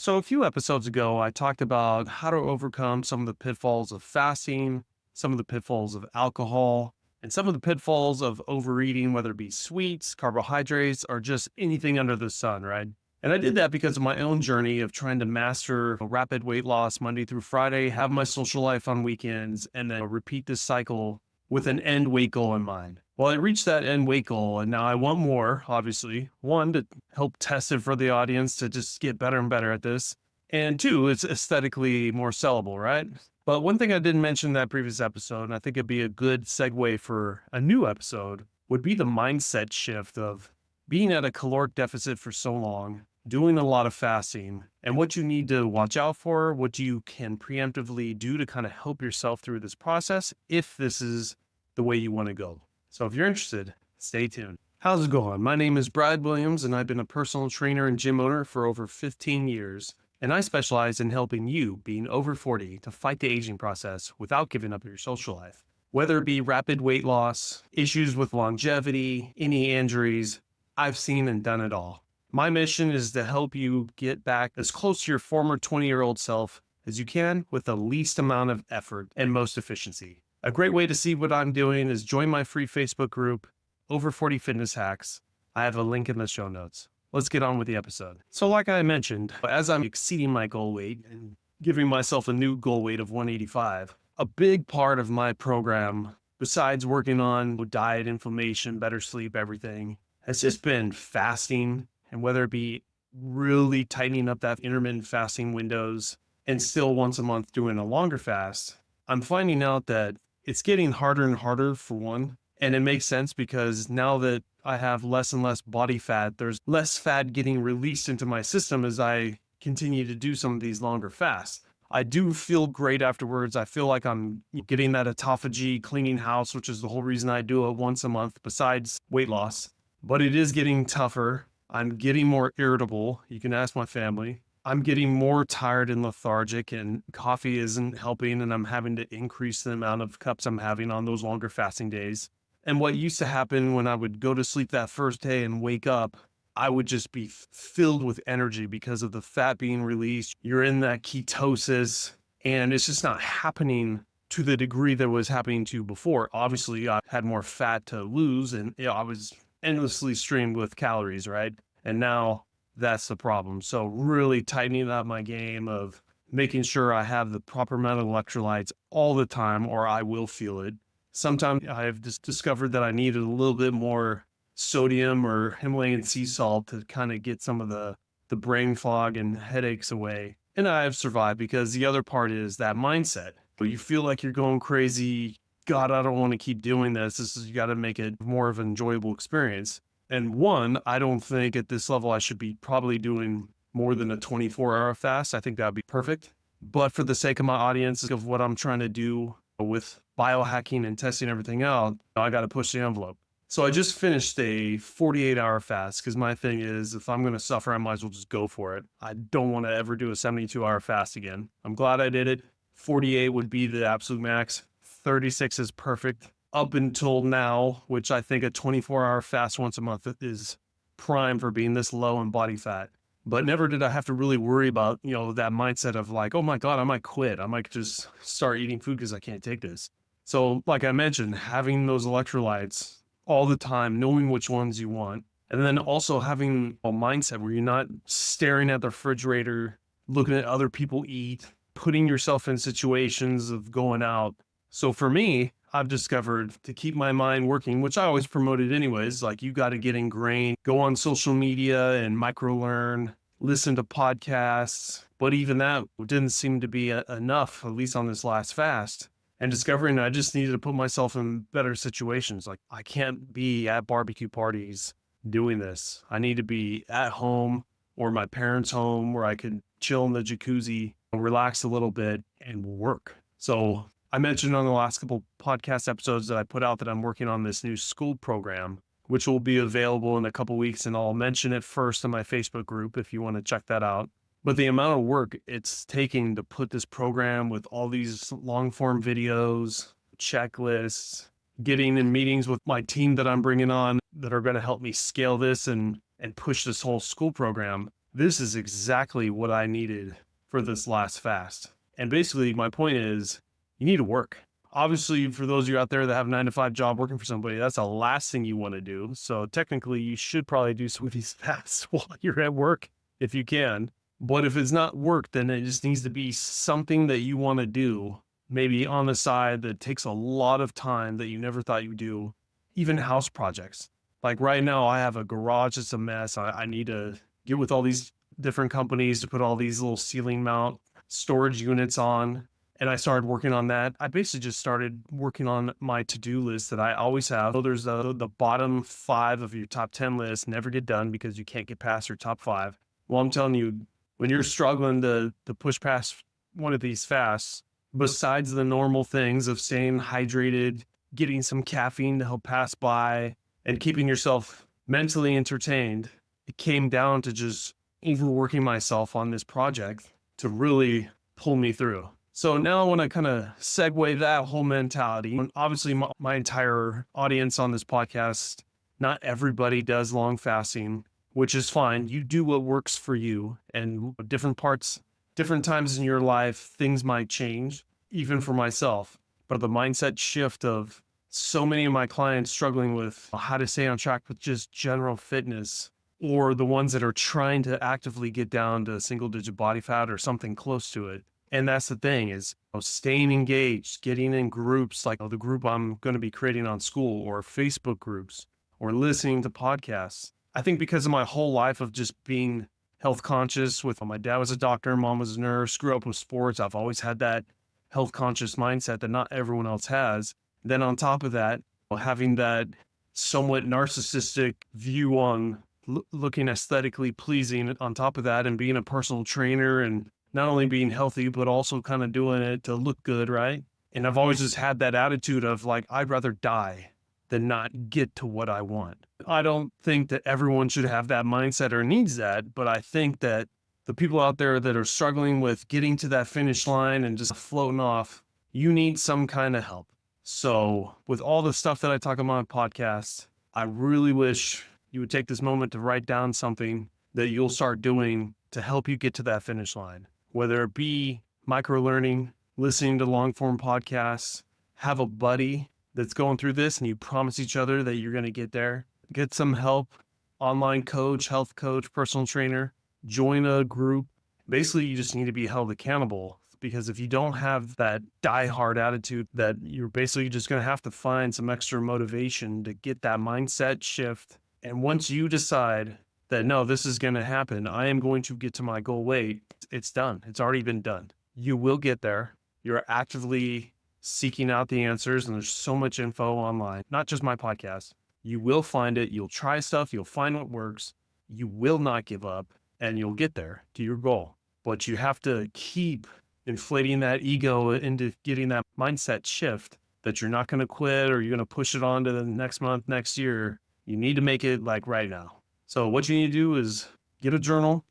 So, a few episodes ago, I talked about how to overcome some of the pitfalls of fasting, some of the pitfalls of alcohol, and some of the pitfalls of overeating, whether it be sweets, carbohydrates, or just anything under the sun, right? And I did that because of my own journey of trying to master rapid weight loss Monday through Friday, have my social life on weekends, and then repeat this cycle with an end weight goal in mind. Well, I reached that end weight goal, and now I want more, obviously. One, to help test it for the audience to just get better and better at this. And two, it's aesthetically more sellable, right? But one thing I didn't mention in that previous episode, and I think it'd be a good segue for a new episode, would be the mindset shift of being at a caloric deficit for so long, doing a lot of fasting, and what you need to watch out for, what you can preemptively do to kind of help yourself through this process if this is the way you want to go. So if you're interested, stay tuned. How's it going? My name is Brad Williams, and I've been a personal trainer and gym owner for over 15 years. And I specialize in helping you, being over 40, to fight the aging process without giving up your social life. Whether it be rapid weight loss, issues with longevity, any injuries, I've seen and done it all. My mission is to help you get back as close to your former 20-year-old self as you can with the least amount of effort and most efficiency. A great way to see what I'm doing is join my free Facebook group, Over 40 Fitness Hacks. I have a link in the show notes. Let's get on with the episode. So like I mentioned, as I'm exceeding my goal weight and giving myself a new goal weight of 185, a big part of my program, besides working on diet, inflammation, better sleep, everything, has just been fasting. And whether it be really tightening up that intermittent fasting windows and still once a month doing a longer fast, I'm finding out that it's getting harder and harder for one. And it makes sense because now that I have less and less body fat, there's less fat getting released into my system as I continue to do some of these longer fasts. I do feel great afterwards. I feel like I'm getting that autophagy, cleaning house, which is the whole reason I do it once a month besides weight loss. But it is getting tougher. I'm getting more irritable. You can ask my family. I'm getting more tired and lethargic, and coffee isn't helping, and I'm having to increase the amount of cups I'm having on those longer fasting days. And what used to happen when I would go to sleep that first day and wake up, I would just be filled with energy because of the fat being released. You're in that ketosis, and it's just not happening to the degree that was happening to before. Obviously, I had more fat to lose, and I was endlessly streamed with calories, right? And now that's the problem. So really tightening up my game of making sure I have the proper amount of electrolytes all the time, or I will feel it. Sometimes I've just discovered that I needed a little bit more sodium or Himalayan sea salt to kind of get some of the brain fog and headaches away. And I have survived because the other part is that mindset. You feel like you're going crazy. God, I don't want to keep doing this. You got to make it more of an enjoyable experience. And one, I don't think at this level I should be probably doing more than a 24-hour fast. I think that would be perfect. But for the sake of my audience, of what I'm trying to do with biohacking and testing everything out, I got to push the envelope. So I just finished a 48-hour fast because my thing is if I'm going to suffer, I might as well just go for it. I don't want to ever do a 72-hour fast again. I'm glad I did it. 48 would be the absolute max. 36 is perfect. Up until now, which I think a 24-hour fast once a month is prime for being this low in body fat. But never did I have to really worry about, that mindset of like, oh my God, I might quit. I might just start eating food because I can't take this. So like I mentioned, having those electrolytes all the time, knowing which ones you want, and then also having a mindset where you're not staring at the refrigerator, looking at other people eat, putting yourself in situations of going out. So for me, I've discovered to keep my mind working, which I always promoted anyways, like you got to get ingrained, go on social media and micro-learn, listen to podcasts. But even that didn't seem to be enough, at least on this last fast. And discovering I just needed to put myself in better situations. Like I can't be at barbecue parties doing this. I need to be at home or my parents' home where I could chill in the jacuzzi, relax a little bit and work. So I mentioned on the last couple podcast episodes that I put out that I'm working on this new school program, which will be available in a couple weeks. And I'll mention it first in my Facebook group if you want to check that out. But the amount of work it's taking to put this program with all these long form videos, checklists, getting in meetings with my team that I'm bringing on that are going to help me scale this and push this whole school program. this is exactly what I needed for this last fast. And basically, my point is you need to work. Obviously, for those of you out there that have a 9 to 5 job working for somebody, that's the last thing you want to do. So technically, you should probably do some of these fasts while you're at work if you can. But if it's not work, then it just needs to be something that you want to do, maybe on the side that takes a lot of time that you never thought you would do, even house projects. Like right now, I have a garage that's a mess. I need to get with all these different companies to put all these little ceiling mount storage units on. And I started working on that. I basically just started working on my to-do list that I always have. So there's the bottom 5 of your top 10 list never get done because you can't get past your top 5. Well, I'm telling you, when you're struggling to push past one of these fasts, besides the normal things of staying hydrated, getting some caffeine to help pass by, and keeping yourself mentally entertained, it came down to just overworking myself on this project to really pull me through. So now I want to kind of segue that whole mentality. And obviously, my entire audience on this podcast, not everybody does long fasting, which is fine. You do what works for you, and different parts, different times in your life, things might change, even for myself. But the mindset shift of so many of my clients struggling with how to stay on track with just general fitness, or the ones that are trying to actively get down to single digit body fat or something close to it. And that's the thing is staying engaged, getting in groups like the group I'm going to be creating on school, or Facebook groups, or listening to podcasts. I think because of my whole life of just being health conscious with my dad was a doctor, mom was a nurse, grew up with sports. I've always had that health conscious mindset that not everyone else has. Then on top of that, having that somewhat narcissistic view on looking aesthetically pleasing on top of that, and being a personal trainer and not only being healthy, but also kind of doing it to look good, right? And I've always just had that attitude of like, I'd rather die than not get to what I want. I don't think that everyone should have that mindset or needs that, but I think that the people out there that are struggling with getting to that finish line and just floating off, you need some kind of help. So with all the stuff that I talk about on my podcast, I really wish you would take this moment to write down something that you'll start doing to help you get to that finish line. Whether it be micro learning, listening to long form podcasts, have a buddy that's going through this and you promise each other that you're going to get there. Get some help, online coach, health coach, personal trainer, join a group. Basically, you just need to be held accountable, because if you don't have that die-hard attitude, that you're basically just going to have to find some extra motivation to get that mindset shift. And once you decide that, no, this is going to happen, I am going to get to my goal weight, it's done. It's already been done. You will get there. You're actively seeking out the answers, and there's so much info online, not just my podcast. You will find it. You'll try stuff. You'll find what works. You will not give up, and you'll get there to your goal. But you have to keep inflating that ego into getting that mindset shift that you're not going to quit, or you're going to push it on to the next month, next year. You need to make it like right now. So what you need to do is get a journal,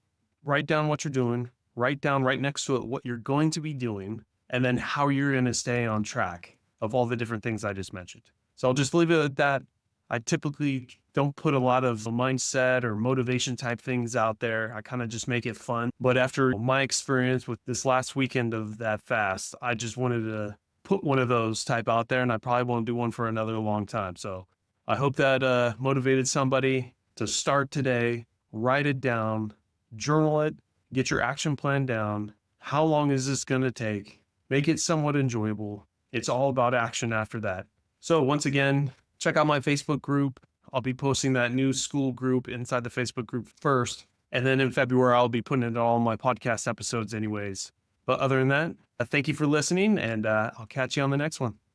write down what you're doing, write down right next to it what you're going to be doing, and then how you're going to stay on track of all the different things I just mentioned. So I'll just leave it at that. I typically don't put a lot of mindset or motivation type things out there. I kind of just make it fun. But after my experience with this last weekend of that fast, I just wanted to put one of those type out there, and I probably won't do one for another long time. So I hope that motivated somebody to start today, write it down, journal it, get your action plan down. How long is this going to take? Make it somewhat enjoyable. It's all about action after that. So once again, check out my Facebook group. I'll be posting that new school group inside the Facebook group first. And then in February, I'll be putting it all in my podcast episodes anyways. But other than that, thank you for listening, and I'll catch you on the next one.